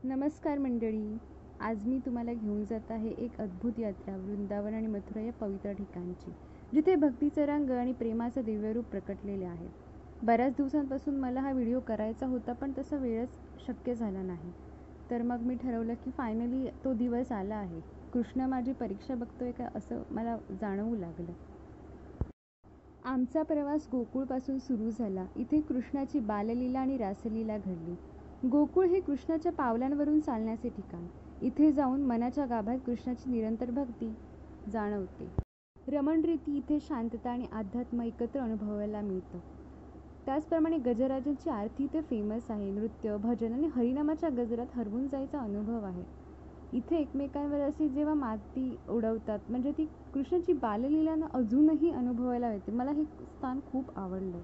नमस्कार मंडळी. आज मी तुम्हाला घेऊन जात आहे एक अद्भुत यात्रा वृंदावन आणि मथुरा या पवित्र ठिकाणची, जिथे भक्तीचा रंग आणि प्रेमाचं दिव्य रूप प्रकटलेले आहे. बऱ्याच दिवसांपासून मला हा व्हिडिओ करायचा होता, पण तसा वेळच शक्य झाला नाही. तर मग मी ठरवलं की फायनली तो दिवस आला आहे. कृष्ण माझी परीक्षा बघतोय का असं मला जाणवू लागलं. आमचा प्रवास गोकुळपासून सुरू झाला. इथे कृष्णाची बाललीला आणि रासलीला घडली. गोकुळ हे कृष्णाच्या पावलांवरून चालण्याचे ठिकाण. इथे जाऊन मनाच्या गाभात कृष्णाची निरंतर भक्ती जाणवते. रमणरीती इथे शांतता आणि अध्यात्म एकत्र अनुभवायला मिळतं. त्याचप्रमाणे गजराजांची आरती इथे फेमस आहे. नृत्य, भजन आणि हरिनामाच्या गजरात हरवून जायचा अनुभव आहे. इथे एकमेकांवर अशी जेव्हा माती उडवतात, म्हणजे ती कृष्णाची बाललीलानं अजूनही अनुभवायला येते. मला हे स्थान खूप आवडलं.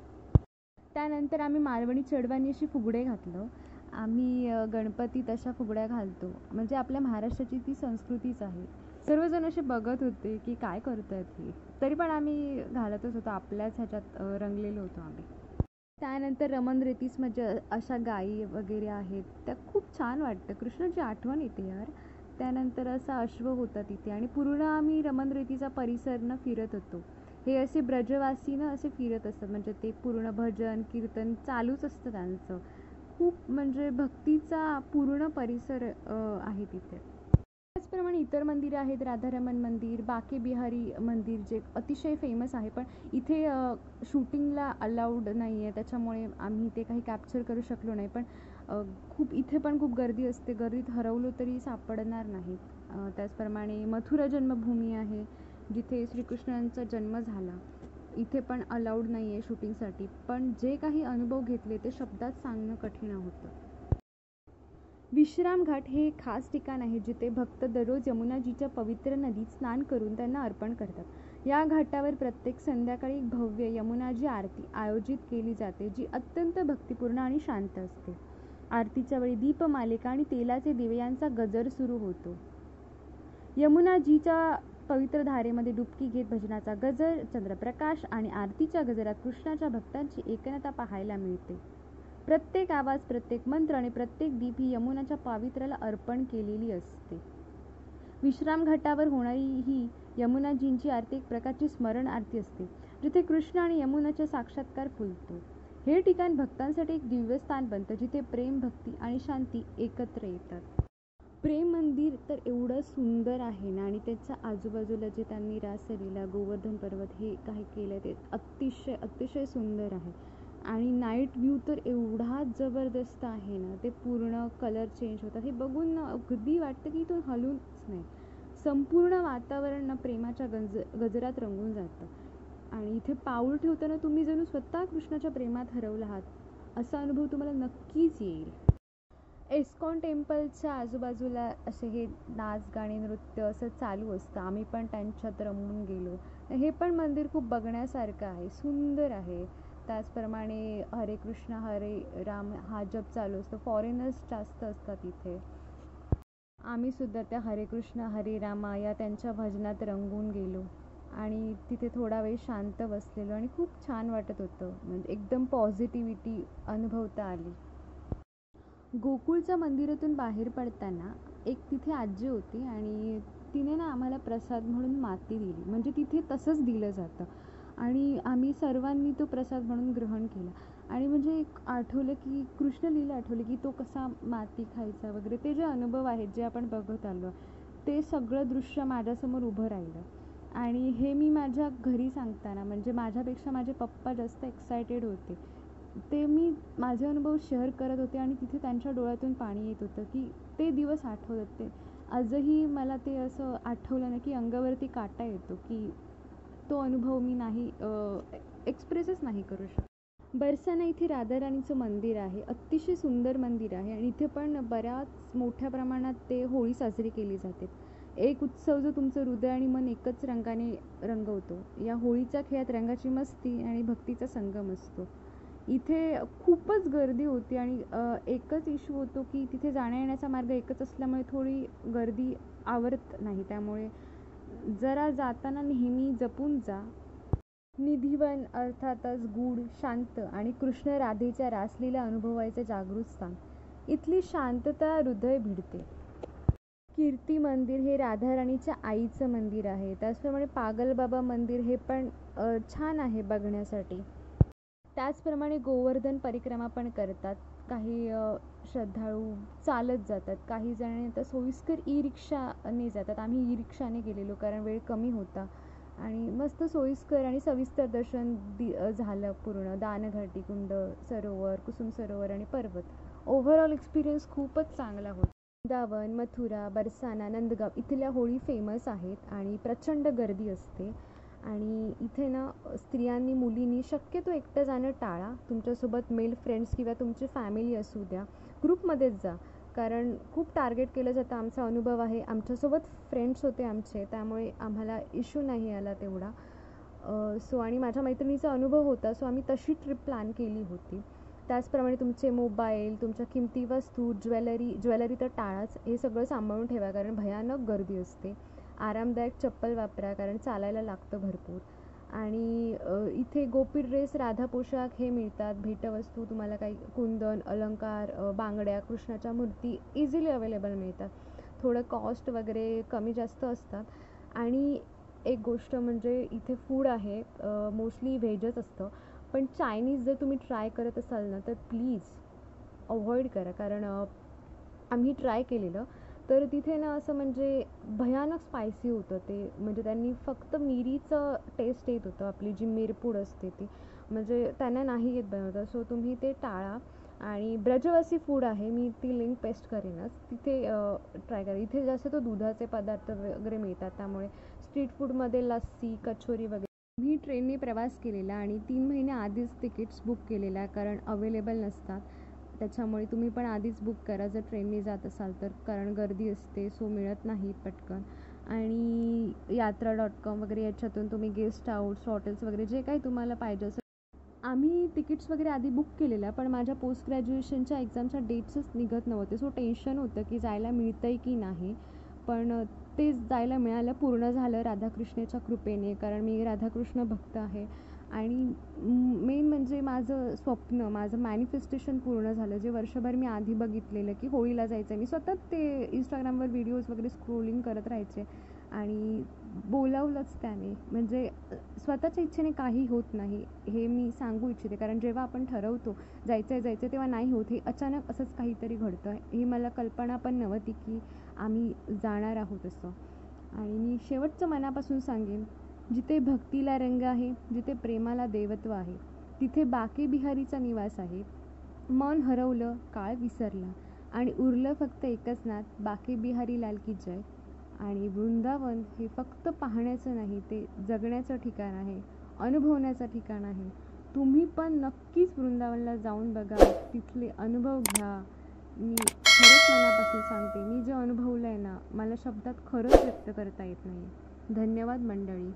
त्यानंतर आम्ही मालवणी चढवानी अशी फुगडे घातलं. आम्ही गणपतीत अशा फुगड्या घालतो, म्हणजे आपल्या महाराष्ट्राची ती संस्कृतीच आहे. सर्वजण असे बघत होते की काय करतायत हे, तरी पण आम्ही घालतच होतो. आपल्याच ह्याच्यात रंगलेलो होतो आम्ही. त्यानंतर रमण रेतीस म्हणजे अशा गायी वगैरे आहेत, त्या खूप छान वाटतं. कृष्णाची आठवण येते यार. त्यानंतर असा अश्व होता तिथे आणि पूर्ण आम्ही रमण रेतीचा परिसरनं फिरत होतो. हे असे ब्रजवासीनं असे फिरत असतात, म्हणजे ते पूर्ण भजन कीर्तन चालूच असतं त्यांचं. खूप म्हणजे भक्तीचा पूर्ण परिसर आहे तिथे. त्याचप्रमाणे इतर मंदिरं आहेत. राधारमण मंदिर, बाके बिहारी मंदिर जे अतिशय फेमस आहे, पण इथे शूटिंगला अलाउड नाही आहे, त्याच्यामुळे आम्ही ते काही कॅप्चर करू शकलो नाही. पण इथे पण खूप गर्दी असते. गर्दीत हरवलो तरी सापडणार नाही. त्याचप्रमाणे मथुरा जन्मभूमी आहे, जिथे श्रीकृष्णांचा जन्म झाला. इथे पण अलाउड नाही आहे शूटिंगसाठी, पण जे काही अनुभव घेतले ते शब्दात सांगणं कठीण होतं. विश्रामघाट हे एक खास ठिकाण आहे, जिथे भक्त दररोज यमुनाजीच्या पवित्र नदीत स्नान करून त्यांना अर्पण करतात. या घाटावर प्रत्येक संध्याकाळी एक भव्य यमुनाजी आरती आयोजित केली जाते, जी अत्यंत भक्तिपूर्ण आणि शांत असते. आरतीच्या वेळी दीपमालिका आणि तेलाचे दिवे यांचा गजर सुरू होतो. यमुनाजीच्या पवित्र धारेमध्ये डुबकी घेत भजनाचा गजर, चंद्रप्रकाश आणि आरतीच्या गजरात कृष्णाच्या भक्तांची एकनता पाहायला मिळते. प्रत्येक आवाज, प्रत्येक मंत्र आणि प्रत्येक दीप ही यमुनाच्या पावित्र्याला अर्पण केलेली असते. विश्रामघाटावर होणारी ही यमुनाजींची आरती एक प्रकारची स्मरण आरती असते, जिथे कृष्ण आणि यमुनाचा साक्षात्कार फुलतो. हे ठिकाण भक्तांसाठी एक दिव्य स्थान बनतं, जिथे प्रेम, भक्ती आणि शांती एकत्र येतात. प्रेम मंदिर तर एवढं सुंदर आहे ना, आणि त्याच्या आजूबाजूला जे त्यांनी रासलीला, गोवर्धन पर्वत हे काही केलं ते अतिशय अतिशय सुंदर आहे. आणि नाईट व्ह्यू तर एवढा जबरदस्त आहे ना, ते पूर्ण कलर चेंज होतात. हे बघून अगदी वाटतं की इथून हलूनच नाही. संपूर्ण वातावरण प्रेमाच्या गजरात रंगून जातं. आणि इथे पाऊल ठेवताना तुम्ही जणू स्वतः कृष्णाच्या प्रेमात हरवला आहात, असा अनुभव तुम्हाला नक्कीच येईल. इस्कॉन टेम्पलच्या आजूबाजूला असे हे नाच, गाणे, नृत्य असं चालू असतं. आम्ही पण त्यांच्यात रमून गेलो. हे पण मंदिर खूप बघण्यासारखं आहे, सुंदर आहे. त्याचप्रमाणे हरे कृष्ण हरे राम हा जप चालू असतो. फॉरेनर्स जास्त असतात इथे. आम्ही सुद्धा त्या हरे कृष्ण हरे रामा या त्यांच्या भजनात रंगून गेलो आणि तिथे थोडा वेळ शांत बसलेलो आणि खूप छान वाटत होतं. म्हणजे एकदम पॉझिटिव्हिटी अनुभवता आली. गोकुळच्या मंदिरातून बाहेर पडताना एक तिथे आजी होती आणि तिने ना आम्हाला प्रसाद म्हणून माती दिली. म्हणजे तिथे तसंच दिलं जातं आणि आम्ही सर्वांनी तो प्रसाद म्हणून ग्रहण केला. आणि म्हणजे एक आठवलं की कृष्णलीला आठवली की तो कसा माती खायचा वगैरे. ते जे अनुभव आहेत, जे आपण बघत आलो, ते सगळं दृश्य माझ्यासमोर उभं राहिलं. आणि हे मी माझ्या घरी सांगताना म्हणजे माझ्यापेक्षा माझे पप्पा जास्त एक्सायटेड होते. ते मी माझे अनुभव शेअर करत होते आणि तिथे त्यांच्या डोळ्यातून पाणी येत होतं की ते दिवस आठवत. ते आजही मला ते असं आठवलं ना की अंगावरती काटा येतो की तो अनुभव मी नाही एक्सप्रेसच नाही करू शकत. बरसाना इथे राधाराणीचं मंदिर आहे. अतिशय सुंदर मंदिर आहे आणि इथे पण बऱ्याच मोठ्या प्रमाणात ते होळी साजरी केली जाते. एक उत्सव जो तुमचं हृदय आणि मन एकच रंगाने रंगवतो. या होळीच्या खेळात रंगाची मस्ती आणि भक्तीचा संगम असतो. इथे खूपच गर्दी होती आणि एकच इश्यू होतो की तिथे जाण्या येण्याचा मार्ग एकच असल्यामुळे थोडी गर्दी आवरत नाही. त्यामुळे जरा जाताना नेहमी जपून जा. निधिवन अर्थातच गूढ, शांत आणि कृष्ण राधेच्या रासलीला अनुभवायचं जागृत स्थान. इथली शांतता हृदय भिडते. कीर्ती मंदिर हे राधाराणीच्या आईचं मंदिर आहे. त्याचप्रमाणे पागलबाबा मंदिर हे पण छान आहे बघण्यासाठी. त्याचप्रमाणे गोवर्धन परिक्रमा पण करतात. काही श्रद्धाळू चालत जातात, काही जण आता सोयीस्कर ई रिक्षाने जातात. आम्ही ई रिक्षाने गेलेलो कारण वेळ कमी होता आणि मस्त सोयीस्कर आणि सविस्तर दर्शन झालं पूर्ण. दानघाटी, कुंड सरोवर, कुसुम सरोवर आणि पर्वत. ओव्हरऑल एक्सपिरियन्स खूपच चांगला होता. वृंदावन, मथुरा, बरसाना, नंदगाव इथल्या होळी फेमस आहेत आणि प्रचंड गर्दी असते. आणि इथे ना स्त्रियांनी, मुलींनी शक्यतो एकटं जाणं टाळा. तुमच्यासोबत मेल फ्रेंड्स किंवा तुमची फॅमिली असू द्या, ग्रुपमध्येच जा, कारण खूप टार्गेट केलं जातं. आमचा अनुभव आहे, आमच्यासोबत फ्रेंड्स होते आमचे, त्यामुळे आम्हाला इश्यू नाही आला तेवढा. सो आणि माझ्या मैत्रिणीचा अनुभव होता, सो आम्ही तशी ट्रिप प्लॅन केली होती. त्याचप्रमाणे तुमचे मोबाईल, तुमच्या किमती वस्तू, ज्वेलरी तर टाळाच. हे सगळं सांभाळून ठेवा कारण भयानक गर्दी असते. आरामदायक चप्पल वापरा कारण चालायला लागतं भरपूर. आणि इथे गोपी ड्रेस, राधा पोशाख हे मिळतात. भेटवस्तू तुम्हाला काही कुंदन, अलंकार, बांगड्या, कृष्णाच्या मूर्ती इझिली अवेलेबल मिळतात. थोडं कॉस्ट वगैरे कमी जास्त असतात. आणि एक गोष्ट म्हणजे इथे फूड आहे, मोस्टली व्हेजच असतं. पण चायनीज जर तुम्ही ट्राय करत असाल ना तर प्लीज अवॉइड करा, कारण आम्ही ट्राय केलेलं तर तिथे ना असं म्हणजे भयानक स्पायसी होतं ते. म्हणजे त्यांनी फक्त मिरीचं टेस्ट येत होतं, आपली जी मिरपूड असते ती, म्हणजे त्यांना नाही येत बनवता. सो तुम्ही ते टाळा. आणि ब्रजवासी फूड आहे, मी ती लिंक पेस्ट करेनच, तिथे ट्राय करा. इथे जास्त तो दुधाचे पदार्थ वगैरे मिळतात, त्यामुळे स्ट्रीट फूडमध्ये लस्सी, कचोरी वगैरे. मी ट्रेनने प्रवास केलेला आणि 3 महिने आधीच तिकीट्स बुक केलेल्या, कारण अवेलेबल नसतात. त्याच्यामुळे तुम्ही पण आधीच बुक करा जर ट्रेनने जात असाल तर, कारण गर्दी असते, सो मिळत नाही पटकन. आणि यात्रा.com वगैरे याच्यातून तुम्ही गेस्ट हाऊस, हॉटेल्स वगैरे जे काही तुम्हाला पाहिजे असेल. आम्ही तिकीट्स वगैरे आधी बुक केलेल्या, पण माझ्या पोस्ट ग्रॅज्युएशनच्या एक्झामच्या डेट्सच निघत नव्हते, सो टेन्शन होतं की जायला मिळतं आहे की नाही. पण ते जायला मिळालं, पूर्ण झालं राधाकृष्णाच्या कृपेने, कारण मी राधाकृष्ण भक्त आहे. आणि मेन म्हणजे माझं स्वप्न, माझं मॅनिफेस्टेशन पूर्ण झालं. जे वर्षभर मी आधी बघितलेलं की होळीला जायचं, मी सतत ते इंस्टाग्रामवर व्हिडिओज वगैरे स्क्रोलिंग करत राहायचे आणि बोलावलंच त्याने. म्हणजे स्वतःच्या इच्छेने काही होत नाही हे मी सांगू इच्छिते, कारण जेव्हा आपण ठरवतो जायचं तेव्हा नाही होत. हे अचानक असंच काहीतरी घडतं. ही मला कल्पना पण नव्हती की आम्ही जाणार आहोत असं. आणि मी शेवटचं मनापासून सांगेन, जिथे भक्तीला रंग आहे, जिथे प्रेमाला देवत्व आहे, तिथे बाके बिहारीचा निवास आहे. मन हरवलं, काळ विसरला आणि उरलं फक्त एकच नाद, बाके बिहारी लाल की जय. आणि वृंदावन हे फक्त पाहण्याचं नाही, ते जगण्याचं ठिकाण आहे, अनुभवण्याचं ठिकाण आहे. तुम्ही पण नक्कीच वृंदावनला जाऊन बघा, तिथले अनुभव घ्या. मी खरंच मनापासून सांगते, मी जे अनुभवलं आहे ना, मला शब्दात खरंच व्यक्त करता येत नाही. धन्यवाद मंडळी.